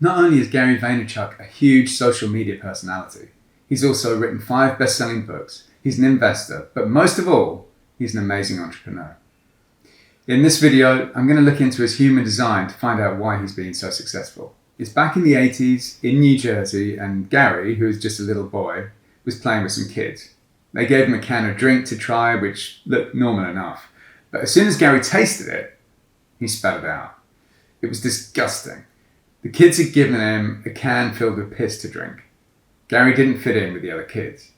Not only is Gary Vaynerchuk a huge social media personality, he's also written 5 best-selling books, he's an investor, but most of all, he's an amazing entrepreneur. In this video, I'm going to look into his human design to find out why he's been so successful. It's back in the 80s in New Jersey, and Gary, who was just a little boy, was playing with some kids. They gave him a can of drink to try, which looked normal enough. But as soon as Gary tasted it, he spat it out. It was disgusting. The kids had given him a can filled with piss to drink. Gary didn't fit in with the other kids.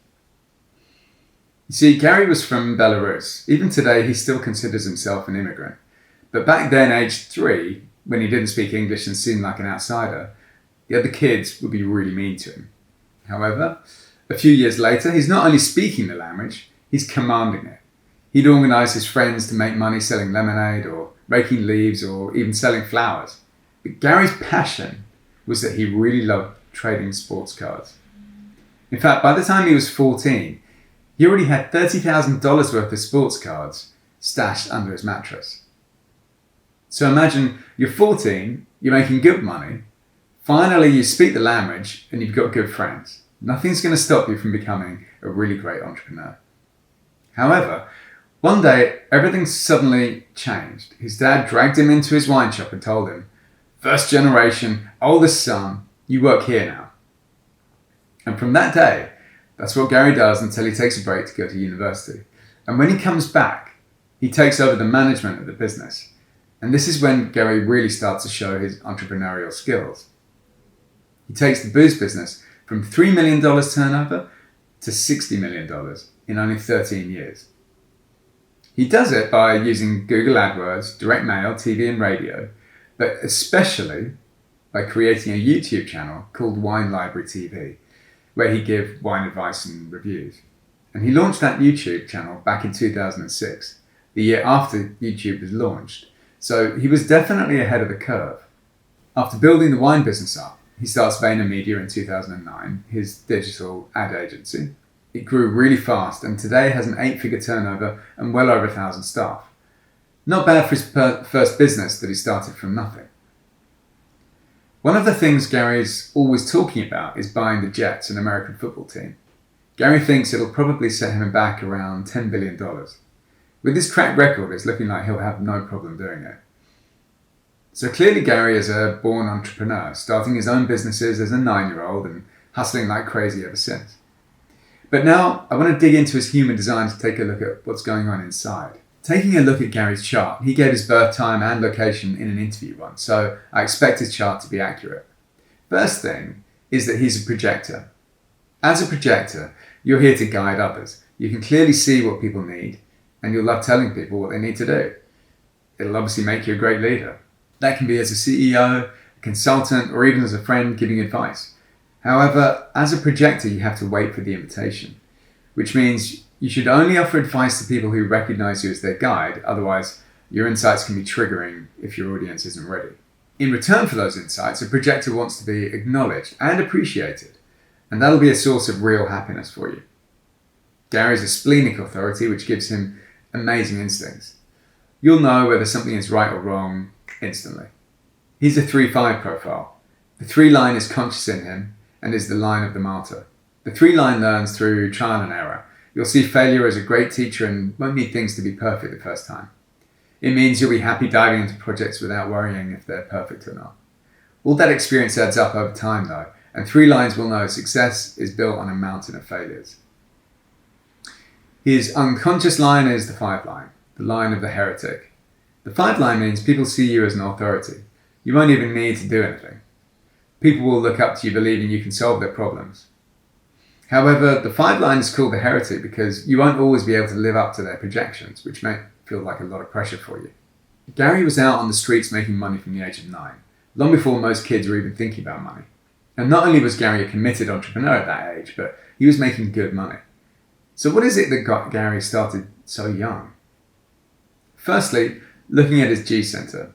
You see, Gary was from Belarus. Even today, he still considers himself an immigrant. But back then, aged 3, when he didn't speak English and seemed like an outsider, the other kids would be really mean to him. However, a few years later, he's not only speaking the language, he's commanding it. He'd organise his friends to make money selling lemonade or raking leaves or even selling flowers. But Gary's passion was that he really loved trading sports cards. In fact, by the time he was 14, he already had $30,000 worth of sports cards stashed under his mattress. So imagine you're 14, you're making good money, finally you speak the language and you've got good friends. Nothing's going to stop you from becoming a really great entrepreneur. However, one day everything suddenly changed. His dad dragged him into his wine shop and told him, "First generation, oldest son, you work here now." And from that day, that's what Gary does until he takes a break to go to university. And when he comes back, he takes over the management of the business. And this is when Gary really starts to show his entrepreneurial skills. He takes the booze business from $3 million turnover to $60 million in only 13 years. He does it by using Google AdWords, direct mail, TV and radio, but especially by creating a YouTube channel called Wine Library TV, where he gives wine advice and reviews. And he launched that YouTube channel back in 2006, the year after YouTube was launched. So he was definitely ahead of the curve. After building the wine business up, he starts VaynerMedia in 2009, his digital ad agency. It grew really fast and today has an 8-figure turnover and well over 1,000 staff. Not bad for his first business that he started from nothing. One of the things Gary's always talking about is buying the Jets, an American football team. Gary thinks it'll probably set him back around $10 billion. With his track record, it's looking like he'll have no problem doing it. So clearly Gary is a born entrepreneur, starting his own businesses as a 9-year-old and hustling like crazy ever since. But now I want to dig into his human design to take a look at what's going on inside. Taking a look at Gary's chart, he gave his birth time and location in an interview once, so I expect his chart to be accurate. First thing is that he's a projector. As a projector, you're here to guide others. You can clearly see what people need, and you'll love telling people what they need to do. It'll obviously make you a great leader. That can be as a CEO, a consultant, or even as a friend giving advice. However, as a projector, you have to wait for the invitation, which means you should only offer advice to people who recognize you as their guide, otherwise your insights can be triggering if your audience isn't ready. In return for those insights, a projector wants to be acknowledged and appreciated, and that'll be a source of real happiness for you. Gary's a splenic authority, which gives him amazing instincts. You'll know whether something is right or wrong instantly. He's a 3-5 profile. The 3 line is conscious in him and is the line of the martyr. The 3 line learns through trial and error. You'll see failure as a great teacher and won't need things to be perfect the first time. It means you'll be happy diving into projects without worrying if they're perfect or not. All that experience adds up over time though, and 3 lines will know success is built on a mountain of failures. His unconscious line is the 5 line, the line of the heretic. The 5 line means people see you as an authority. You won't even need to do anything. People will look up to you believing you can solve their problems. However, the 5 line is called the heretic because you won't always be able to live up to their projections, which may feel like a lot of pressure for you. Gary was out on the streets making money from the age of 9, long before most kids were even thinking about money. And not only was Gary a committed entrepreneur at that age, but he was making good money. So what is it that got Gary started so young? Firstly, looking at his G-center.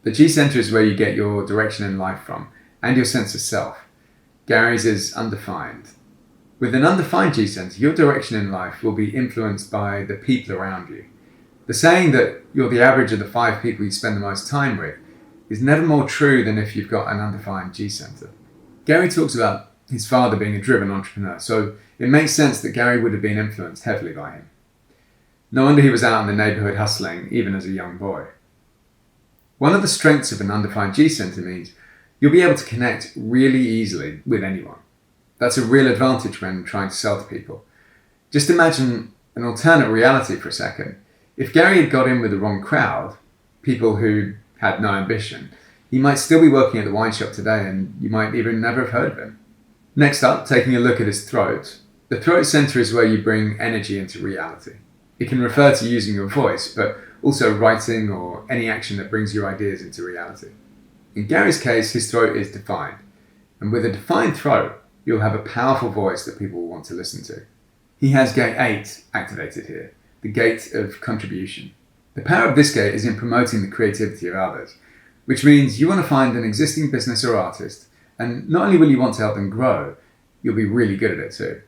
The G-center is where you get your direction in life from and your sense of self. Gary's is undefined. With an undefined G-center, your direction in life will be influenced by the people around you. The saying that you're the average of the 5 people you spend the most time with is never more true than if you've got an undefined G center. Gary talks about his father being a driven entrepreneur, so it makes sense that Gary would have been influenced heavily by him. No wonder he was out in the neighborhood hustling even as a young boy. One of the strengths of an undefined G center means you'll be able to connect really easily with anyone. That's a real advantage when trying to sell to people. Just imagine an alternate reality for a second. If Gary had got in with the wrong crowd, people who had no ambition, he might still be working at the wine shop today and you might even never have heard of him. Next up, taking a look at his throat. The throat center is where you bring energy into reality. It can refer to using your voice, but also writing or any action that brings your ideas into reality. In Gary's case, his throat is defined. And with a defined throat, you'll have a powerful voice that people will want to listen to. He has gate 8 activated here, the gate of contribution. The power of this gate is in promoting the creativity of others, which means you want to find an existing business or artist, and not only will you want to help them grow, you'll be really good at it too.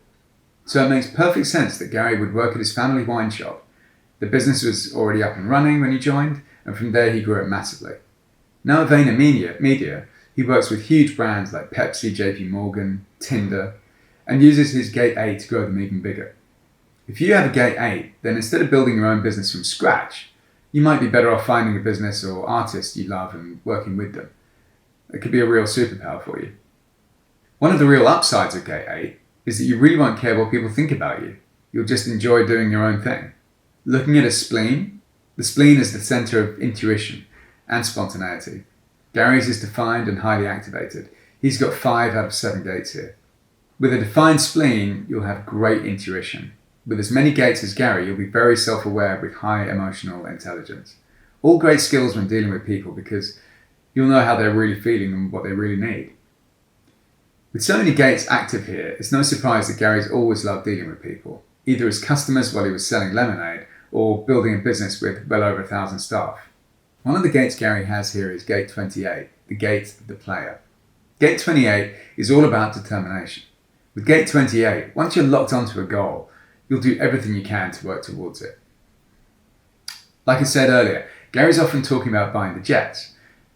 So it makes perfect sense that Gary would work at his family wine shop. The business was already up and running when he joined, and from there he grew it massively. Now at VaynerMedia, he works with huge brands like Pepsi, JP Morgan, Tinder, and uses his gate 8 to grow them even bigger. If you have a gate 8, then instead of building your own business from scratch, you might be better off finding a business or artist you love and working with them. It could be a real superpower for you. One of the real upsides of gate 8 is that you really won't care what people think about you. You'll just enjoy doing your own thing. Looking at a spleen, the spleen is the center of intuition and spontaneity. Gary's is defined and highly activated. He's got 5 out of 7 gates here. With a defined spleen, you'll have great intuition. With as many gates as Gary, you'll be very self-aware with high emotional intelligence. All great skills when dealing with people because you'll know how they're really feeling and what they really need. With so many gates active here, it's no surprise that Gary's always loved dealing with people, either as customers while he was selling lemonade or building a business with well over 1,000 staff. One of the gates Gary has here is gate 28, the gate of the player. Gate 28 is all about determination. With gate 28, once you're locked onto a goal, you'll do everything you can to work towards it. Like I said earlier, Gary's often talking about buying the jets,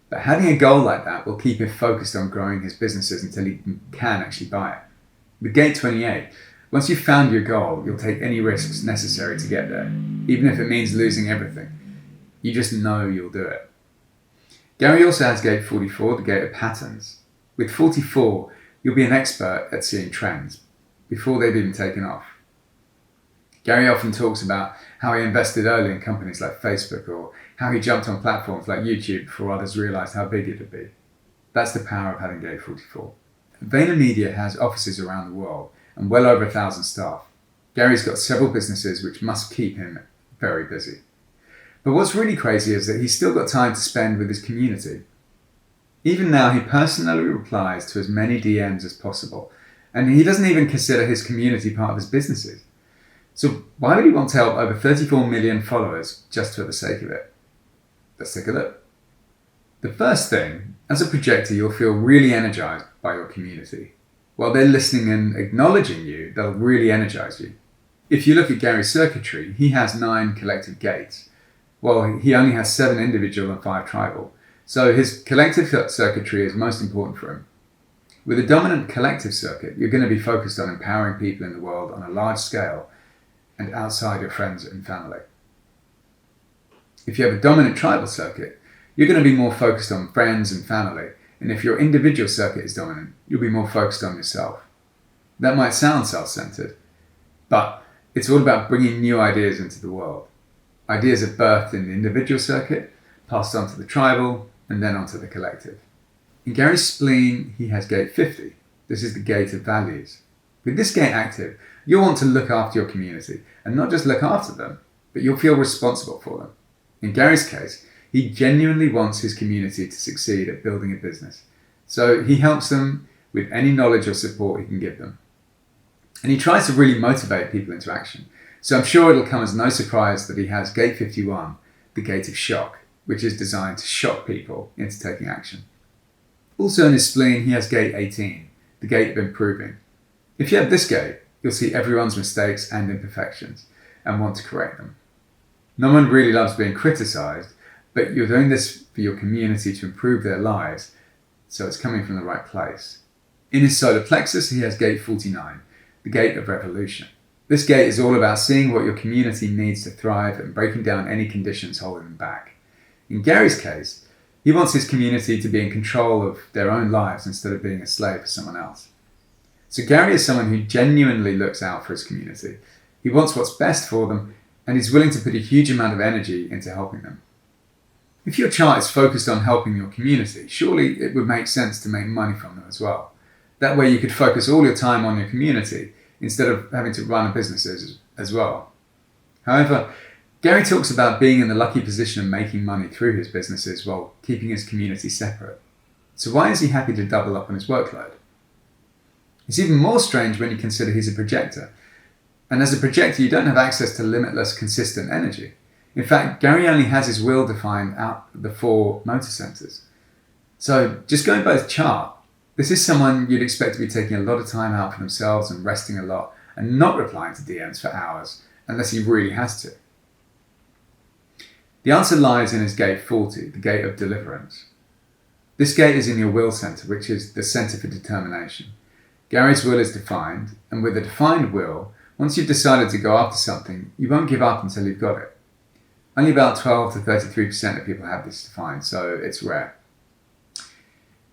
but having a goal like that will keep him focused on growing his businesses until he can actually buy it. With gate 28, once you've found your goal, you'll take any risks necessary to get there, even if it means losing everything. You just know you'll do it. Gary also has gate 44, the gate of patterns. With 44, you'll be an expert at seeing trends before they've even taken off. Gary often talks about how he invested early in companies like Facebook or how he jumped on platforms like YouTube before others realized how big it would be. That's the power of having gate 44. VaynerMedia has offices around the world and well over 1,000 staff. Gary's got several businesses which must keep him very busy. But what's really crazy is that he's still got time to spend with his community. Even now, he personally replies to as many DMs as possible, and he doesn't even consider his community part of his businesses. So why would he want to help over 34 million followers just for the sake of it? Let's take a look. The first thing, as a projector, you'll feel really energized by your community. While they're listening and acknowledging you, they'll really energize you. If you look at Gary's circuitry, he has 9 collective gates. Well, he only has 7 individual and 5 tribal. So his collective circuitry is most important for him. With a dominant collective circuit, you're going to be focused on empowering people in the world on a large scale and outside your friends and family. If you have a dominant tribal circuit, you're going to be more focused on friends and family. And if your individual circuit is dominant, you'll be more focused on yourself. That might sound self-centered, but it's all about bringing new ideas into the world. Ideas are birthed in the individual circuit, passed on to the tribal, and then onto the collective. In Gary's spleen, he has gate 50. This is the gate of values. With this gate active, you'll want to look after your community, and not just look after them, but you'll feel responsible for them. In Gary's case, he genuinely wants his community to succeed at building a business. So he helps them with any knowledge or support he can give them. And he tries to really motivate people into action. So I'm sure it'll come as no surprise that he has gate 51, the gate of shock, which is designed to shock people into taking action. Also in his spleen, he has gate 18, the gate of improving. If you have this gate, you'll see everyone's mistakes and imperfections and want to correct them. No one really loves being criticized, but you're doing this for your community to improve their lives, so it's coming from the right place. In his solar plexus, he has gate 49, the gate of revolution. This gate is all about seeing what your community needs to thrive and breaking down any conditions holding them back. In Gary's case, he wants his community to be in control of their own lives instead of being a slave for someone else. So Gary is someone who genuinely looks out for his community. He wants what's best for them, and he's willing to put a huge amount of energy into helping them. If your chart is focused on helping your community, surely it would make sense to make money from them as well. That way you could focus all your time on your community instead of having to run a business as well. However, Gary talks about being in the lucky position of making money through his businesses while keeping his community separate. So why is he happy to double up on his workload? It's even more strange when you consider he's a projector. And as a projector, you don't have access to limitless, consistent energy. In fact, Gary only has his will defined out of the 4 motor centers. So just going by his chart, this is someone you'd expect to be taking a lot of time out for themselves and resting a lot and not replying to DMs for hours unless he really has to. The answer lies in his gate 40, the gate of deliverance. This gate is in your will center, which is the center for determination. Gary's will is defined, and with a defined will, once you've decided to go after something, you won't give up until you've got it. Only about 12 to 33% of people have this defined, so it's rare.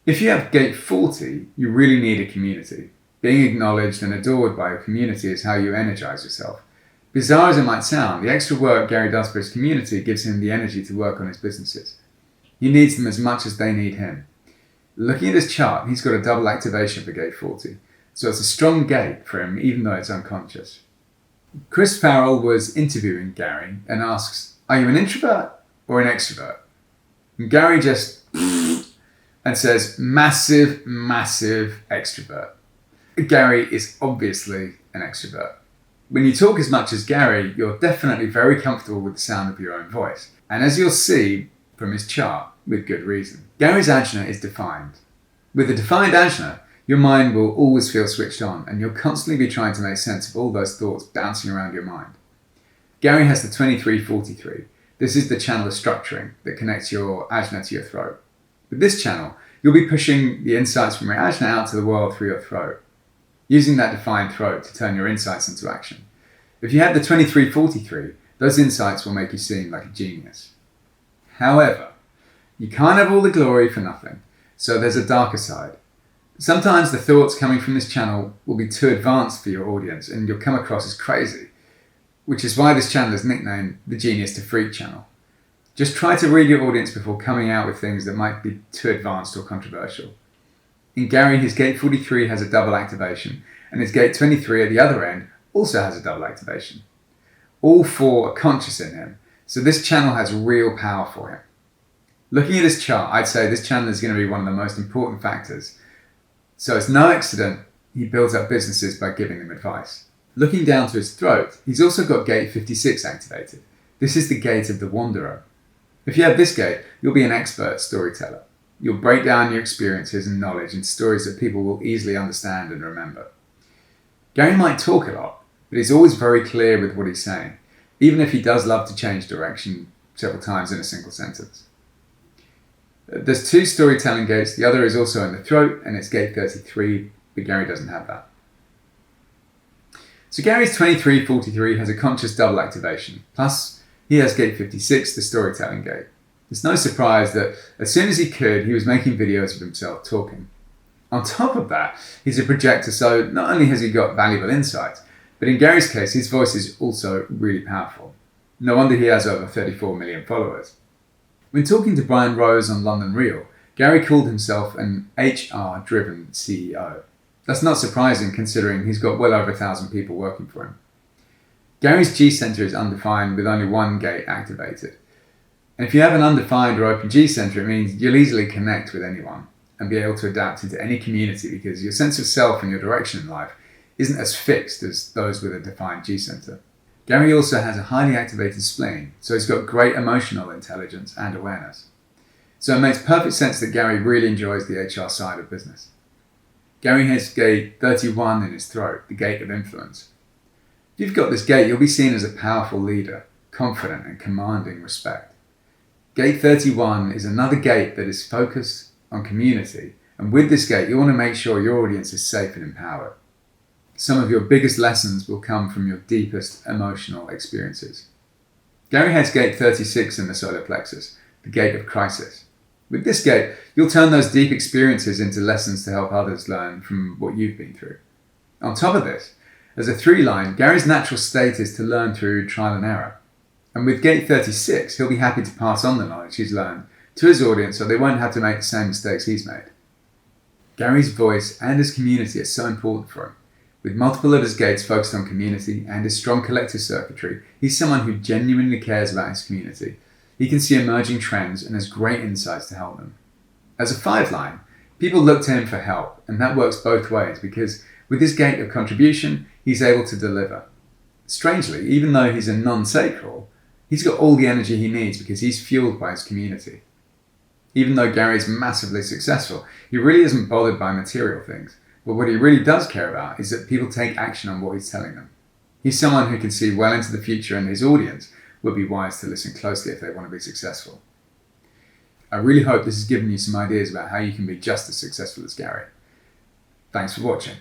If you have gate 40, you really need a community. Being acknowledged and adored by your community is how you energize yourself. Bizarre as it might sound, the extra work Gary does for his community gives him the energy to work on his businesses. He needs them as much as they need him. Looking at his chart, he's got a double activation for gate 40, so it's a strong gate for him even though it's unconscious. Chris Farrell was interviewing Gary and asks, "Are you an introvert or an extrovert?" And Gary just and says, massive extrovert. Gary is obviously an extrovert. When you talk as much as Gary, you're definitely very comfortable with the sound of your own voice. And as you'll see from his chart, with good reason. Gary's ajna is defined. With a defined ajna, your mind will always feel switched on and you'll constantly be trying to make sense of all those thoughts bouncing around your mind. Gary has the 2343. This is the channel of structuring that connects your ajna to your throat. With this channel, you'll be pushing the insights from your ajna out to the world through your throat, using that defined throat to turn your insights into action. If you have the 2343, those insights will make you seem like a genius. However, you can't have all the glory for nothing, so there's a darker side. Sometimes the thoughts coming from this channel will be too advanced for your audience and you'll come across as crazy, which is why this channel is nicknamed the Genius to Freak channel. Just try to read your audience before coming out with things that might be too advanced or controversial. In Gary, his gate 43 has a double activation, and his gate 23 at the other end also has a double activation. All 4 are conscious in him, so this channel has real power for him. Looking at his chart, I'd say this channel is going to be one of the most important factors. So it's no accident he builds up businesses by giving them advice. Looking down to his throat, he's also got gate 56 activated. This is the gate of the wanderer. If you have this gate, you'll be an expert storyteller. You'll break down your experiences and knowledge into stories that people will easily understand and remember. Gary might talk a lot, but he's always very clear with what he's saying, even if he does love to change direction several times in a single sentence. There's 2 storytelling gates. The other is also in the throat, and it's gate 33, but Gary doesn't have that. So Gary's 2343 has a conscious double activation, plus he has gate 56, the storytelling gate. It's no surprise that as soon as he could, he was making videos of himself talking. On top of that, he's a projector, so not only has he got valuable insights, but in Gary's case, his voice is also really powerful. No wonder he has over 34 million followers. When talking to Brian Rose on London Real, Gary called himself an HR-driven CEO. That's not surprising considering he's got well over 1,000 people working for him. Gary's G-center is undefined with only 1 gate activated. And if you have an undefined or open G-center, it means you'll easily connect with anyone and be able to adapt into any community because your sense of self and your direction in life isn't as fixed as those with a defined G-center. Gary also has a highly activated spleen, so he's got great emotional intelligence and awareness. So it makes perfect sense that Gary really enjoys the HR side of business. Gary has gate 31 in his throat, the gate of influence. If you've got this gate, you'll be seen as a powerful leader, confident and commanding respect. Gate 31 is another gate that is focused on community, and with this gate you want to make sure your audience is safe and empowered. Some of your biggest lessons will come from your deepest emotional experiences. Gary has gate 36 in the solar plexus, the gate of crisis. With this gate, you'll turn those deep experiences into lessons to help others learn from what you've been through. On top of this, as a 3-line, Gary's natural state is to learn through trial and error. And with gate 36, he'll be happy to pass on the knowledge he's learned to his audience so they won't have to make the same mistakes he's made. Gary's voice and his community are so important for him. With multiple of his gates focused on community and his strong collective circuitry, he's someone who genuinely cares about his community. He can see emerging trends and has great insights to help them. As a 5-line, people look to him for help, and that works both ways because with his gate of contribution, he's able to deliver. Strangely, even though he's a non-sacral, he's got all the energy he needs because he's fueled by his community. Even though Gary's massively successful, he really isn't bothered by material things. But what he really does care about is that people take action on what he's telling them. He's someone who can see well into the future, and his audience would be wise to listen closely if they want to be successful. I really hope this has given you some ideas about how you can be just as successful as Gary. Thanks for watching.